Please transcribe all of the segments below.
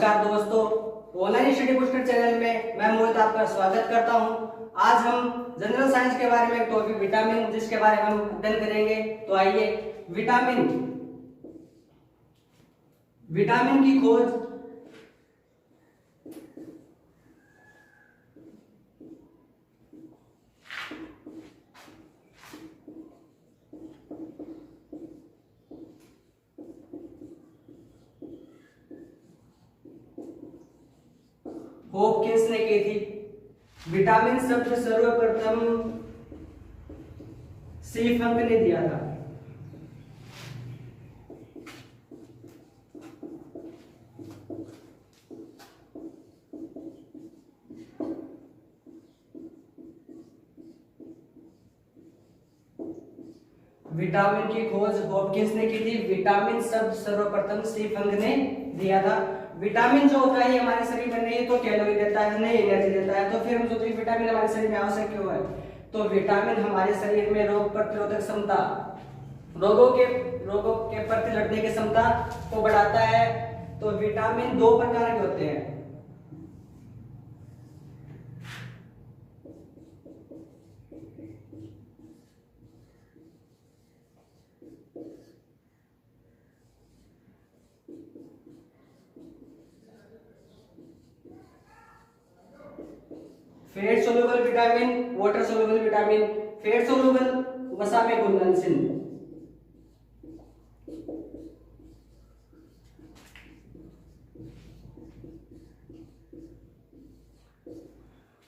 नमस्कार दोस्तों, online study booster channel में मैं मोहित आपका स्वागत करता हूं। आज हम जनरल साइंस के बारे में एक टॉपिक विटामिन जिसके बारे में हम अध्ययन करेंगे। तो आइए विटामिन की खोज हॉपकिंस ने की थी। विटामिन शब्द सर्वप्रथम सी फंक ने दिया था। विटामिन की खोज हॉपकिंस ने की थी। विटामिन शब्द सर्वप्रथम सी फंक ने दिया था। विटामिन जो होता है हमारे शरीर में नहीं तो कैलोरी देता है, नहीं एनर्जी देता है। तो फिर हम सोचते हैं विटामिन हमारे शरीर में आवश्यक क्यों है। तो विटामिन हमारे शरीर में रोग प्रतिरोधक क्षमता, रोगों के प्रति लड़ने की क्षमता को बढ़ाता है। तो विटामिन दो प्रकार के होते हैं। Fat soluble vitamin, water soluble vitamin. Fat soluble वसा में घुलनशील,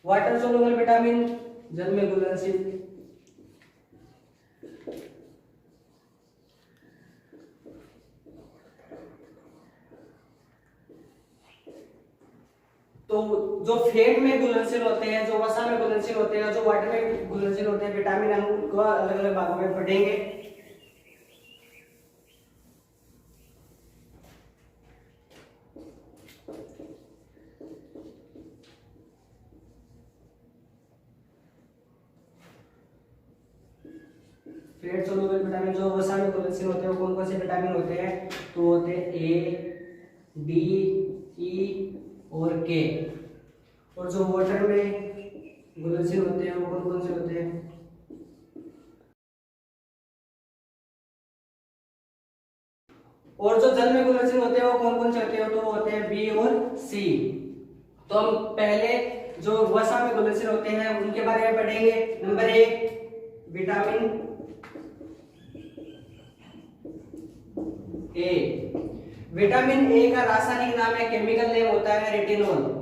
वाटर सोल्यूबल विटामिन जल में घुलनशील। तो जो फैट में घुलनशील होते हैं, जो वसा में घुलनशील होते हैं, जो वाटर में घुलनशील होते हैं विटामिन, हम उनको अलग अलग भागों में पढ़ेंगे। फैट सोल्यूबल विटामिन जो वसा में घुलनशील होते हैं वो कौन कौन से विटामिन होते हैं। तो होते हैं ए, डी, ई और के। और जो वाटर में घुलनशील होते हैं वो कौन कौन से होते हैं। और जो जल में घुलनशील होते हैं वो कौन कौन से होते हैं। तो वो होते हैं बी और सी। तो हम पहले जो वसा में घुलनशील होते हैं उनके बारे में पढ़ेंगे। नंबर एक विटामिन ए। विटामिन ए का रासायनिक नाम है, केमिकल नेम होता है रेटिनोल।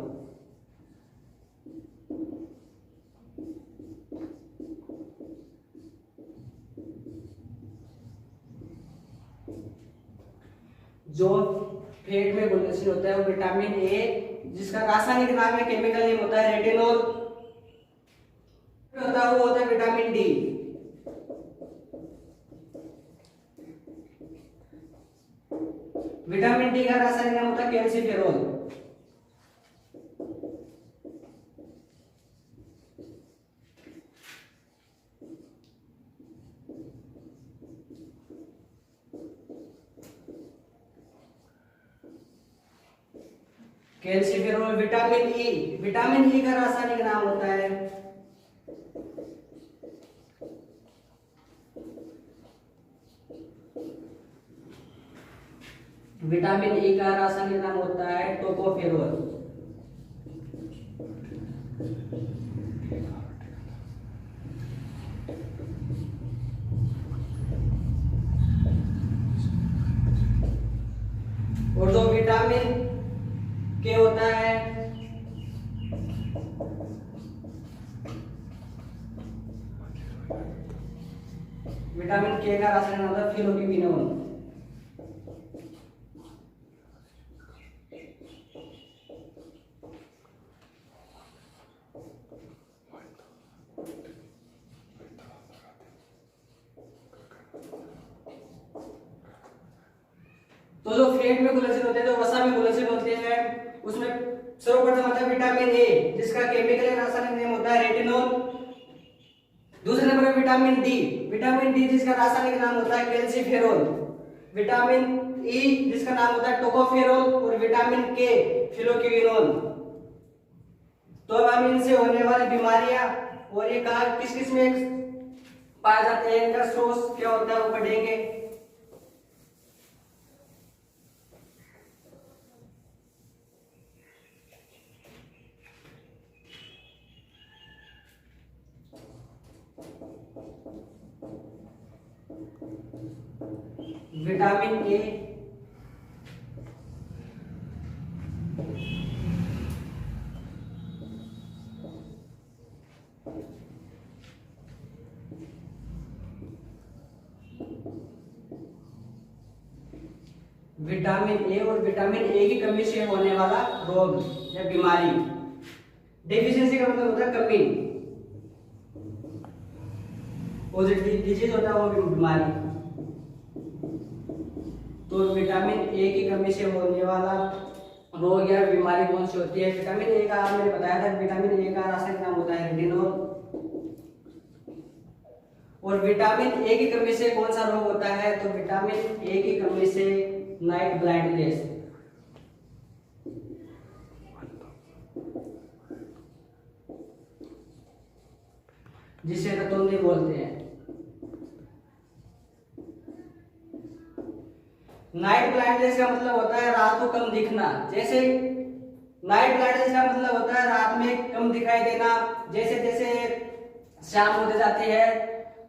जो फैट में घुलनशील होता है वो विटामिन ए, जिसका रासायनिक नाम है, केमिकल नेम होता है रेटिनोल। होता है वो होता है विटामिन डी। विटामिन डी का रासायनिक नाम होता है कैल्सिफेरॉल। कैल्सिफेरॉल। विटामिन ई का रासायनिक नाम होता है विटामिन ई का रासायनिक नाम होता है टोकोफेरॉल। और जो विटामिन के होता है विटामिन के का रासायनिक नाम होता है फिनोलिपिनोल। तो जो फैट में घुलनशील होते हैं, जो वसा में घुलनशील होते हैं, उसमें सर्वप्रथम आता है विटामिन ए, जिसका केमिकल रासायनिक नाम होता है रेटिनोल। दूसरे नंबर पर विटामिन डी, जिसका रासायनिक नाम होता है कैल्सिफेरॉल। विटामिन ई जिसका नाम होता है टोकोफेरोल, और विटामिन के फिलोक्विनोल। तो अब हम इनसे होने वाली बीमारियां और ये कहा किस किस में पाए जाते हैं, इनका स्रोत क्या होता है वो पढ़ेंगे। विटामिन ए, विटामिन ए और विटामिन ए की कमी से होने वाला रोग या बीमारी। डेफिशिएंसी का मतलब होता है कमी, और जो डिजीज होता है वो बीमारी। तो विटामिन ए की कमी से होने वाला रोग या बीमारी कौन सी होती है? विटामिन ए का मैंने बताया था, विटामिन ए का रासायनिक नाम होता है रेटिनॉल। और विटामिन ए की कमी से कौन सा रोग होता है? तो विटामिन ए की कमी से नाइट ब्लाइंडनेस, जिसे रतौंधी बोलते हैं। नाइट ब्लाइंडनेस का मतलब होता है रात को कम दिखना। जैसे नाइट ब्लाइंडनेस का मतलब होता है रात में कम दिखाई देना। जैसे जैसे शाम होते जाती है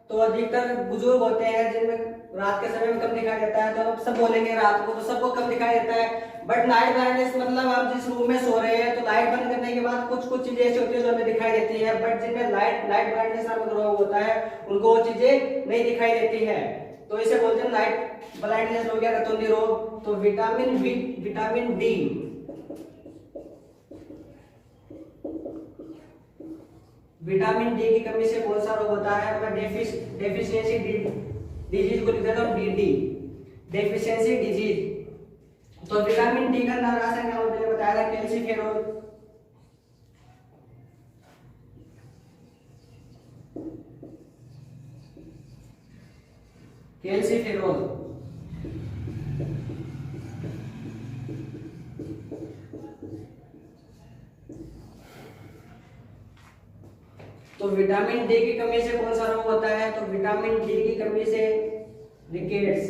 तो अधिकतर बुजुर्ग होते हैं जिनमें रात के समय में कम दिखाई देता है, तो अब सब बोलेंगे रात को तो सबको कम दिखाई देता है। बट नाइट ब्लाइंडनेस मतलब हम जिस रूम में सो रहे हैं तो लाइट बंद करने के बाद कुछ कुछ चीजें ऐसी होती है जो हमें दिखाई देती है, बट जिनमें नाइट ब्लाइंडनेस नामक रोग होता है उनको वो चीजें नहीं दिखाई देती है। तो इसे बोलते हैं नाइट ब्लाइंडनेस हो गया, रतौंधी रोग। तो विटामिन डी, विटामिन डी की कमी से कौन सा रोग होता है? मैं डेफिशिएंसी डिजीज को लिख देता हूं, डीडी, डेफिशिएंसी डिजीज। तो विटामिन डी का नाम रासायनिक नाम मैंने बताया था कैल्सीफेरोल। कैल्सीफेरोल। तो विटामिन डी की कमी से कौन सा रोग होता है? तो विटामिन डी की कमी से रिकेट्स,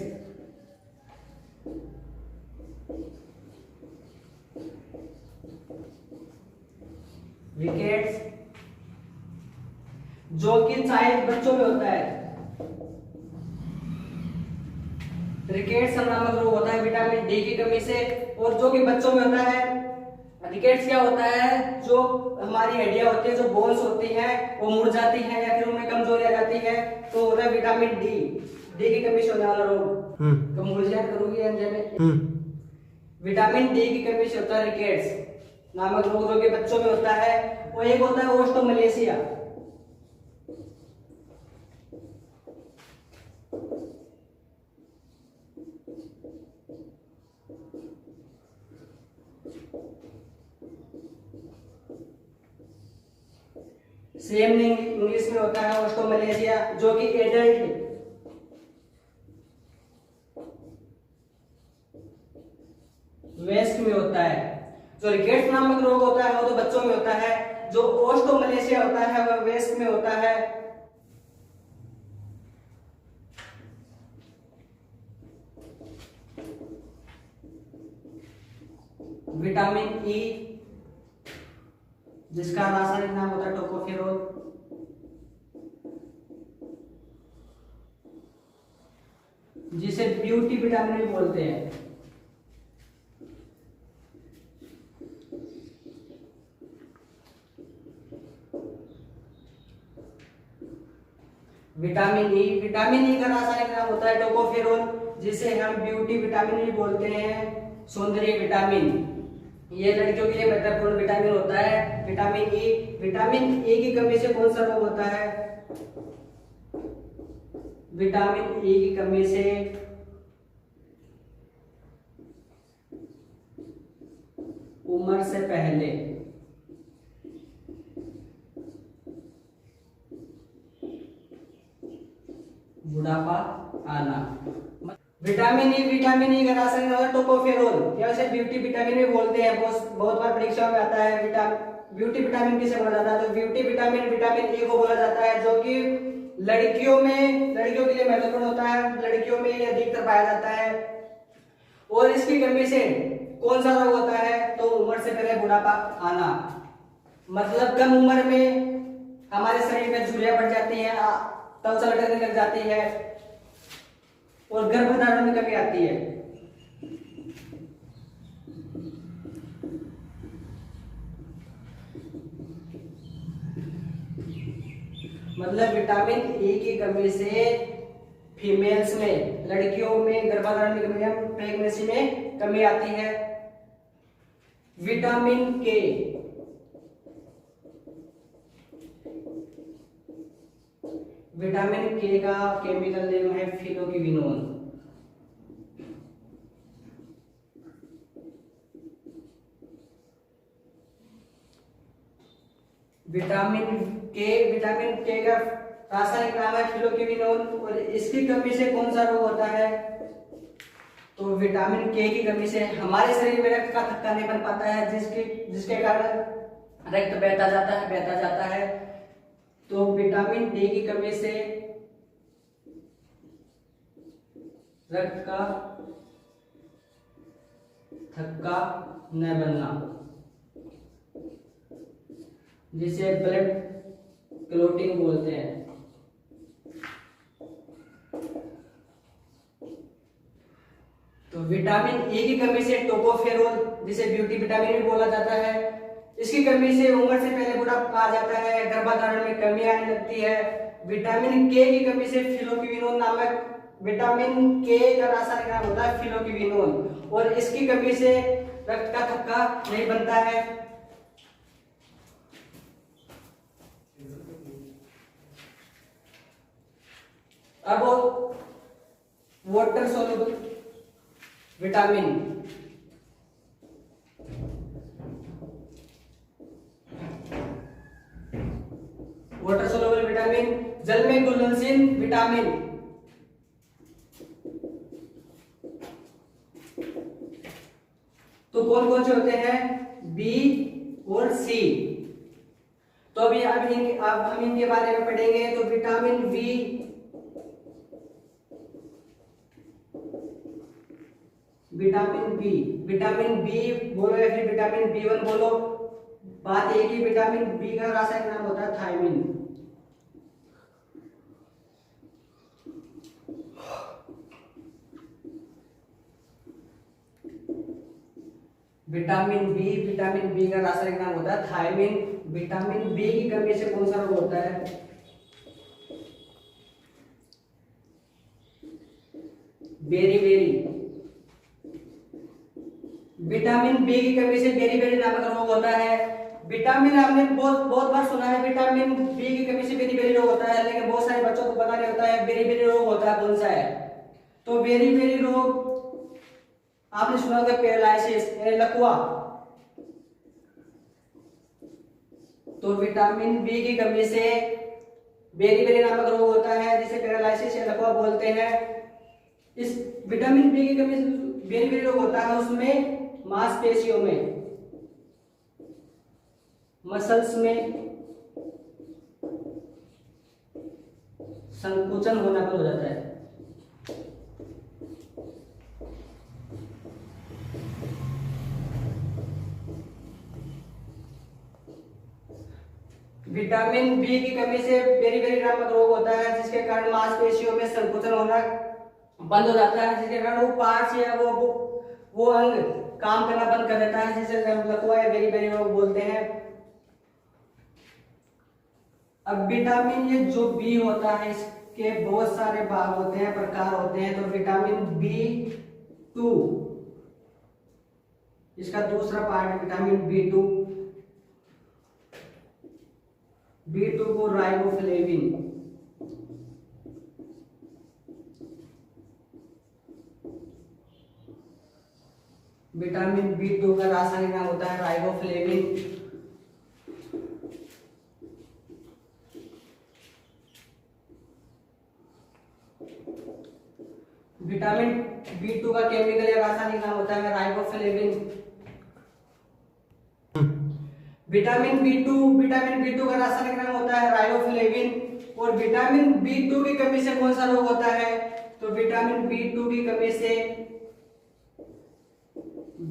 जो कि शायद बच्चों में होता है। रिकेट्स नामक रोग होता है विटामिन डी की कमी से, और जो कि बच्चों में होता है। रिकेट्स क्या होता है? जो हमारी हड्डियां होती है, जो बोन्स होती हैं, वो मुड़ जाती हैं या फिर उनमें कमजोरी आ जाती है, तो होता है विटामिन डी की कमी से होने वाला रोग। तो मुझे करूंगी विटामिन डी की कमी से होता है रिकेट्स नामक रोग, जो कि बच्चों में होता है। और एक होता है ओस्टोमलेशिया। सेम इंग्लिश में होता है ओस्टोमलेशिया, जो कि एडल्ट वेस्ट में होता है। जो रिकेट्स नामक रोग होता है वो तो बच्चों में होता है, जो ओस्टोमलेशिया होता है वह वेस्ट में होता है। विटामिन ई जिसका रासायनिक नाम होता है टोकोफेरोल, जिसे ब्यूटी विटामिन भी बोलते हैं। विटामिन ई का रासायनिक नाम होता है टोकोफेरोल, जिसे हम ब्यूटी विटामिन भी बोलते हैं, सौंदर्य विटामिन। ये लड़कियों के लिए महत्वपूर्ण विटामिन होता है विटामिन ई की कमी से कौन सा रोग होता है? विटामिन ई की कमी से उम्र से पहले बुढ़ापा आना। विटामिन ई का रासायनिक नाम है टोकोफेरोल, या उसे ब्यूटी विटामिन भी बोलते हैं। बहुत बार परीक्षा में आता है। ब्यूटी विटामिन किसे बोला जाता है? तो ब्यूटी विटामिन विटामिन ए को बोला जाता है, जो कि लड़कियों के लिए महत्वपूर्ण होता है, लड़कियों में ये अधिकतर पाया जाता है। और इसकी कमी से कौन सा रोग होता है? तो उम्र से पहले बुढ़ापा आना, मतलब कम उम्र में हमारे शरीर में झुर्रियां बढ़ जाती हैं, त्वचा लटकने लग जाती है और गर्भधारण में कमी आती है। मतलब विटामिन ए की कमी से फीमेल्स में, लड़कियों में गर्भधारण में कमी, प्रेगनेंसी में कमी आती है। विटामिन के का केमिकल नेम है फिलोक्विनोन। विटामिन के का रासायनिक नाम है फिलोक्विनोन। और इसकी कमी से कौन सा रोग होता है? तो विटामिन के की कमी से हमारे शरीर में रक्त का थक्का नहीं बन पाता है, जिसके कारण रक्त बहता जाता है। तो विटामिन डी की कमी से रक्त का थक्का न बनना, जिसे ब्लड क्लोटिंग बोलते हैं। तो विटामिन ए की कमी से टोकोफेरोल, जिसे ब्यूटी विटामिन भी बोला जाता है, इसकी कमी से उम्र से पहले बुढ़ापा आ जाता है, गर्भधारण में कमी आने लगती है। विटामिन के की कमी से फिलोक्विनोन नामक, विटामिन के का रासायनिक नाम होता है फिलोक्विनोन, और इसकी कमी से रक्त का थक्का नहीं बनता है। अब water soluble vitamin, water soluble vitamin, जल में घुलनशील विटामिन। तो कौन कौन से होते हैं? बी और सी। तो अभी अब हम इनके बारे में पढ़ेंगे। तो विटामिन बी, विटामिन बी बोलो या फिर विटामिन बी1 बोलो, बात एक ही। विटामिन बी का रासायनिक नाम होता है थायमिन। विटामिन बी का रासायनिक नाम होता है थायमिन। विटामिन बी की कमी से कौन सा रोग होता है? बेरी। विटामिन बी की कमी से बेरी नामक रोग होता है। विटामिन आपने बहुत बार सुना है, विटामिन बी की कमी से बेरी रोग होता है, लेकिन बहुत सारे बच्चों को पता नहीं होता है बेरी रोग होता है कौन सा है। तो बेरी रोग आपने सुना होगा, पैरालिसिस यानी लकवा। तो विटामिन बी की कमी से बेरी नामक रोग होता है, जिसे पैरालिसिस या लकवा बोलते हैं। इस विटामिन बी की कमी से बेरी रोग होता है, उसमें मांसपेशियों में, मसल्स में संकुचन होना बंद हो जाता है। विटामिन बी की कमी से बेरी नामक रोग होता है, जिसके कारण मांसपेशियों में संकुचन होना बंद हो जाता है, जिसके कारण वो पार्ट्स या वो अंग काम करना बंद कर देता है, जिसे हम लकवा या बेरी रोग बोलते हैं। अब विटामिन ये जो बी होता है, इसके बहुत सारे भाग होते हैं, प्रकार होते हैं। तो विटामिन B2, इसका दूसरा पार्ट है विटामिन B2 को राइबोफ्लेविन, विटामिन B2 का रासायनिक नाम होता है राइबोफ्लेविन। विटामिन B2 का केमिकल या रासायनिक नाम होता है राइबोफ्लेविन। विटामिन B2 का रासायनिक नाम होता है राइबोफ्लेविन। और विटामिन B2 की कमी से कौन सा रोग होता है? तो विटामिन B2 की कमी से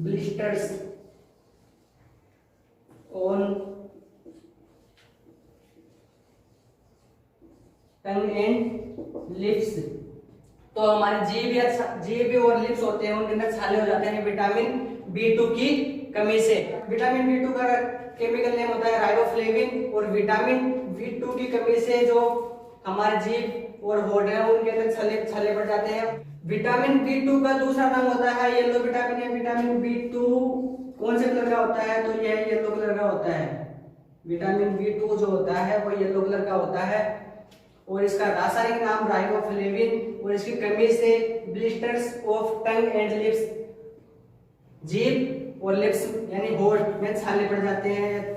blisters on tongue and lips. तो हमारे जीभ और लिप्स होते हैं, उनके अंदर छाले हो जाते हैं विटामिन B2 की कमी से। विटामिन B2 का केमिकल नेम होता है राइबोफ्लेविन। और विटामिन B2 की कमी से जो हमारे जीभ और होठ है उनके अंदर छाले पड़ जाते हैं। विटामिन B2 का दूसरा नाम होता है येलो विटामिन या विटामिन B2 कौन से कलर का होता है? तो यह येलो कलर का होता है। विटामिन B2 जो होता है वो येलो कलर का होता है और इसका रासायनिक नाम राइबोफ्लेविन। और इसकी कमी से blisters of tongue and lips, जीभ और लिप्स यानी होठ में छाले पड़ जाते हैं।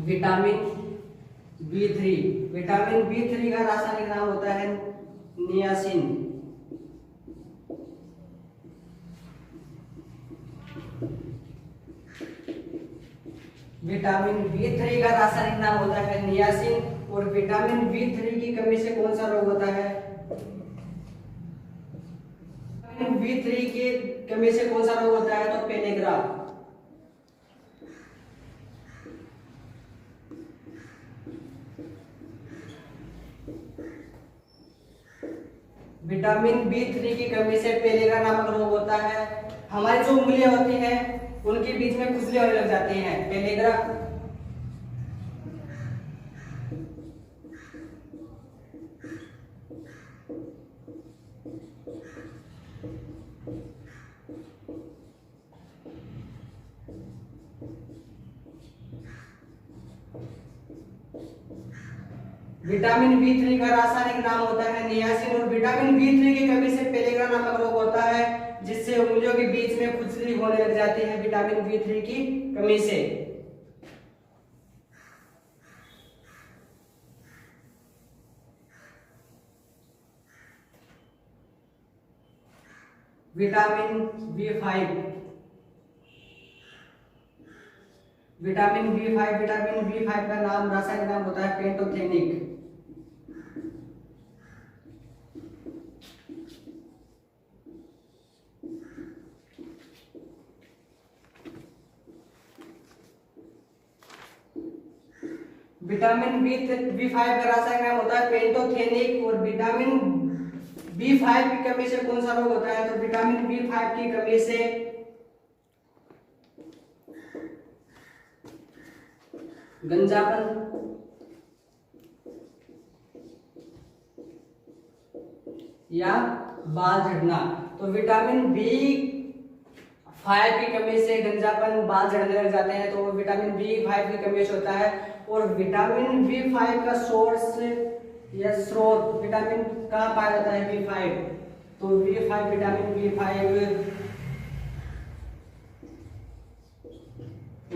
विटामिन B3 का रासायनिक नाम होता है नियासिन। विटामिन B3 का रासायनिक नाम होता है नियासिन। और विटामिन B3 की कमी से कौन सा रोग होता है? विटामिन B3 की कमी से कौन सा रोग होता है? तो पेनेग्रा। विटामिन B3 की कमी से पेलेगा नामक रोग होता है। हमारी जो उंगलियां होती हैं उनके बीच में खुजली होने लग जाती हैं, पेलेग्रा। विटामिन B3 का रासायनिक नाम होता है नियासिन। और विटामिन B3 की कमी से पेलेग्रा नामक रोग होता है जिससे उंगलियों के बीच में खुजली होने लग जाती है विटामिन B3 की कमी से। विटामिन B5 का नाम रासायनिक नाम होता है पेंटोथेनिक। विटामिन B5 का रासायनिक नाम होता है पेंटोथेनिक। और विटामिन B5 की कमी से कौन सा रोग होता है? तो विटामिन B5 की कमी से गंजापन, या बाल झड़ना। तो विटामिन B5 की कमी से गंजापन, बाल झड़ने लग जाते हैं, तो विटामिन B5 की कमी से होता है। और विटामिन B5 का सोर्स या स्रोत विटामिन कहाँ पाया जाता है? B5। तो विटामिन B5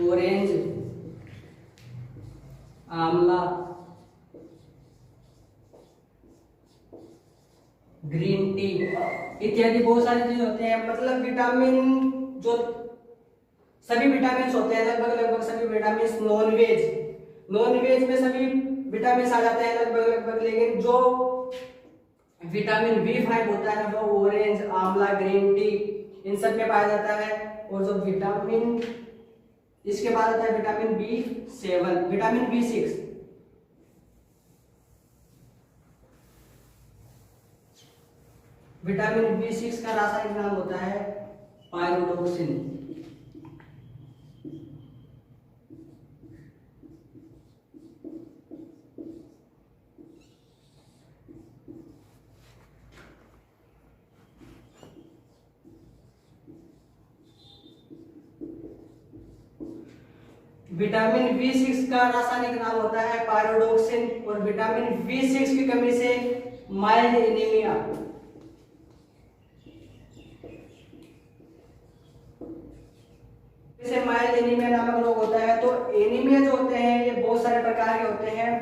ऑरेंज, आंवला, ग्रीन टी इत्यादि बहुत सारी चीजें होते हैं। मतलब विटामिन जो सभी विटामिन होते हैं लगभग सभी विटामिन नॉन वेज में सभी विटामिन आ जाते हैं लगभग। लेकिन जो विटामिन B5 होता है वो ऑरेंज, आंवला, ग्रीन टी इन सब में पाया जाता है। और जो विटामिन इसके बाद आता है विटामिन B6। विटामिन B6 का रासायनिक नाम होता है पायरोडोक्सिन। विटामिन B6 का रासायनिक नाम होता है पायरोडोक्सिन। और विटामिन B6 की कमी से माइल्ड एनीमिया, जैसे माइल्ड एनीमिया नामक रोग होता है। तो एनीमिया जो होते हैं ये बहुत सारे प्रकार के होते हैं,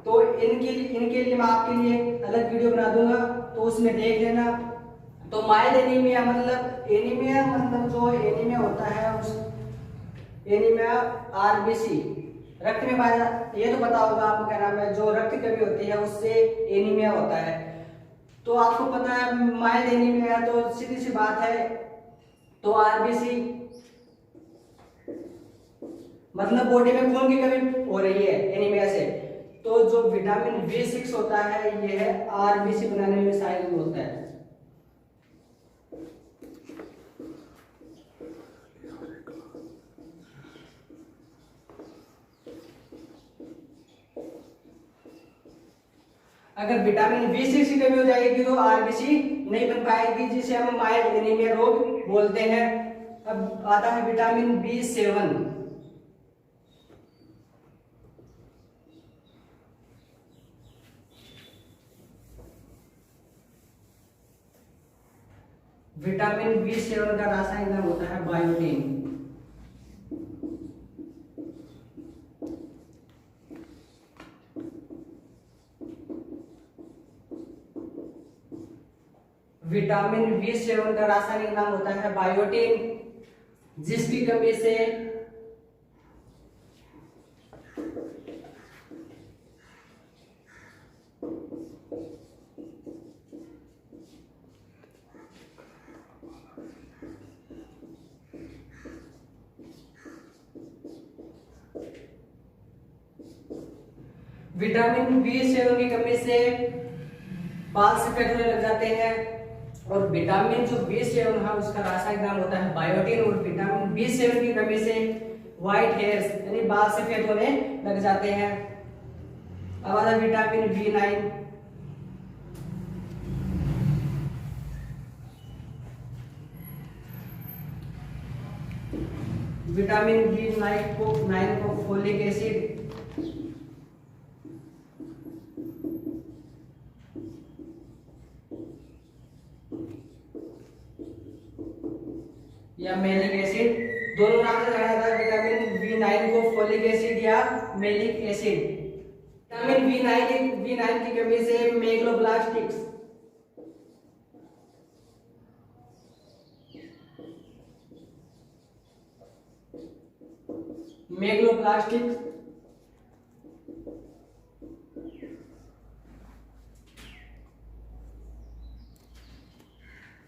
तो इनके लिए मैं आपके लिए अलग वीडियो बना दूंगा, तो उसमें देख लेना। तो माइल्ड एनीमिया मतलब जो एनीमिया होता है उस एनीमिया आरबीसी रक्त में पाया, ये तो पता होगा आपको क्या नाम है, जो रक्त की कमी होती है उससे एनीमिया होता है। तो आपको पता है माइल्ड एनीमिया, तो सीधी सी बात है, तो आरबीसी मतलब बॉडी में खून की कमी हो रही है एनीमिया से। तो जो विटामिन B6 होता है यह आरबीसी बनाने में सहायक होता है। अगर विटामिन B6 की कमी हो जाएगी तो आरबीसी नहीं बन पाएगी, जिसे हम माइल्ड एनीमिया रोग बोलते हैं। अब आता है विटामिन B7। विटामिन B7 का रासायनिक नाम होता है बायोटीन। विटामिन B7 का रासायनिक नाम होता है बायोटीन, जिसकी कमी से विटामिन B7 की कमी से बाल सफेद होने लग जाते हैं। और विटामिन जो B7 है उसका रासायनिक नाम होता है बायोटीन, और विटामिन B7 की कमी से व्हाइट हेयर्स यानी बाल सफेद होने लग जाते हैं। अब आता है विटामिन B9। विटामिन B9 को फोलिक एसिड या मेलिक एसिड, दोनों नाम से जाना जाता है। विटामिन B9 को फोलिक एसिड या मेलिक एसिड। विटामिन B9 की कमी से मेगलोब्लास्टिक्स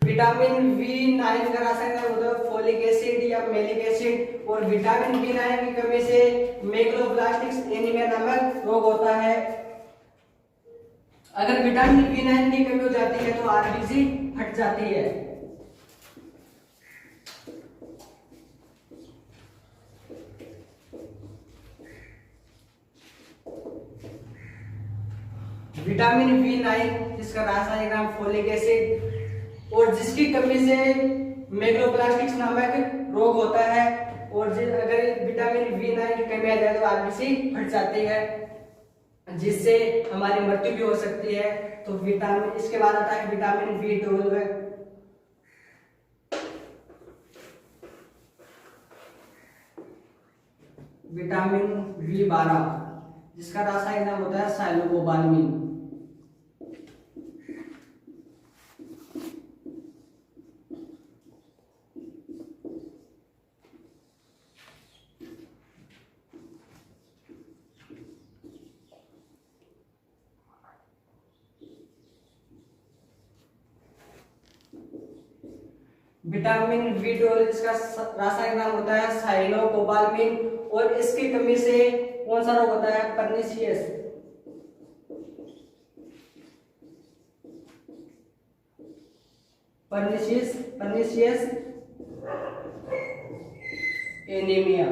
विटामिन B9 का रासायनिक नाम होता है फोलिक एसिड या मेलिक एसिड, और विटामिन B9 की कमी से मेगलोब्लास्टिक्स एनीमिया नामक रोग होता है। अगर विटामिन B9 की कमी हो जाती है तो आरबीसी फट जाती है। विटामिन B9 जिसका रासायनिक नाम फोलिक एसिड, और जिसकी कमी से मेगलोब्लास्टिक्स नामक रोग होता है। और अगर विटामिन B9 की कमी आ जाए तो आरबीसी फट जाती है, जिससे हमारी मृत्यु भी हो सकती है। तो विटामिन, इसके बाद आता है विटामिन B12। विटामिन B12 जिसका रासायनिक नाम होता है साइलोकोबाल्मिन। विटामिन B12 इसका रासायनिक नाम होता है साइलोकोबाल्मिन, और इसकी कमी से कौन सा रोग होता है, pernicious. Pernicious anaemia.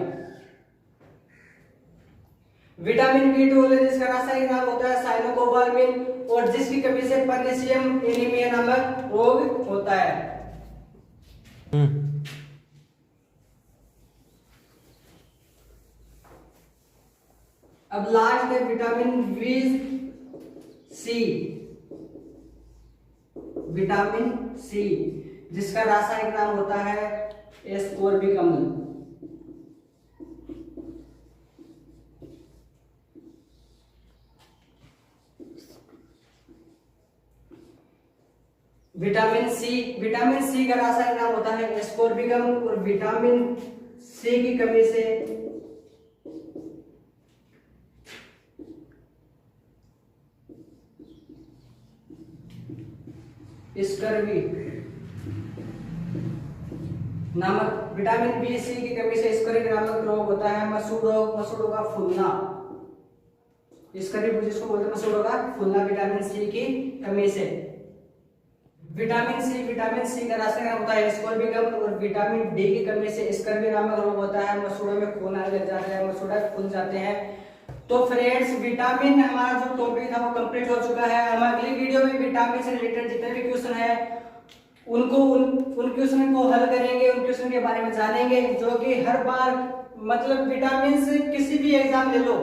Vitamin B12 जिसका रासायनिक नाम होता है साइलोकोबाल्मिन, और जिसकी कमी से पर्नीशियम एनीमिया नामक रोग होता है। अब लास्ट है विटामिन C जिसका रासायनिक नाम होता है एस्कोर्बिक अम्ल। विटामिन सी का रासायनिक नाम होता है एस्कोर्बिकम, और विटामिन सी की कमी से स्कर्वी नामक, विटामिन बी सी की कमी से स्कर्वी नामक रोग होता है, मसूड़ों का फूलना, स्कर्वी जिसको बोलते हैं मसूड़ों का फूलना, विटामिन सी की कमी से। विटामिन सी का रासायनिक नाम होता है एस्कोर्बिकम, और विटामिन डी की कमी से स्कर्वी नामक रोग होता है, मसूड़ों में खून आने लग जाता है, मसूड़ा फूल जाते हैं। तो फ्रेंड्स, विटामिन हमारा जो टॉपिक था वो कंप्लीट हो चुका है। हम अगली वीडियो में विटामिन से रिलेटेड जितने भी क्वेश्चन है उन क्वेश्चन को हल करेंगे, उन क्वेश्चन के बारे में जानेंगे, जो कि हर बार मतलब विटामिन से किसी भी एग्जाम ले लो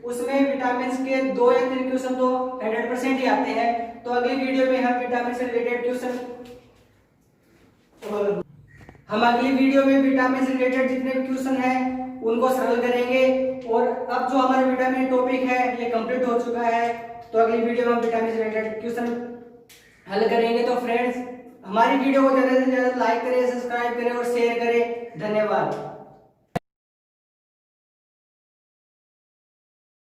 उसमें विटामिन के 2 या 3 क्वेश्चन तो 100% ही आते हैं। तो अगली वीडियो में हम विटामिन से रिलेटेड क्वेश्चन जितने भी क्वेश्चन हैं उनको सरल करेंगे। और अब जो हमारा विटामिन टॉपिक है ये कंप्लीट हो चुका है, तो अगली वीडियो में हम विटामिन से रिलेटेड क्वेश्चन हल करेंगे। तो फ्रेंड्स, हमारी वीडियो को ज्यादा से ज्यादा लाइक करें, सब्सक्राइब करें और शेयर करें। धन्यवाद।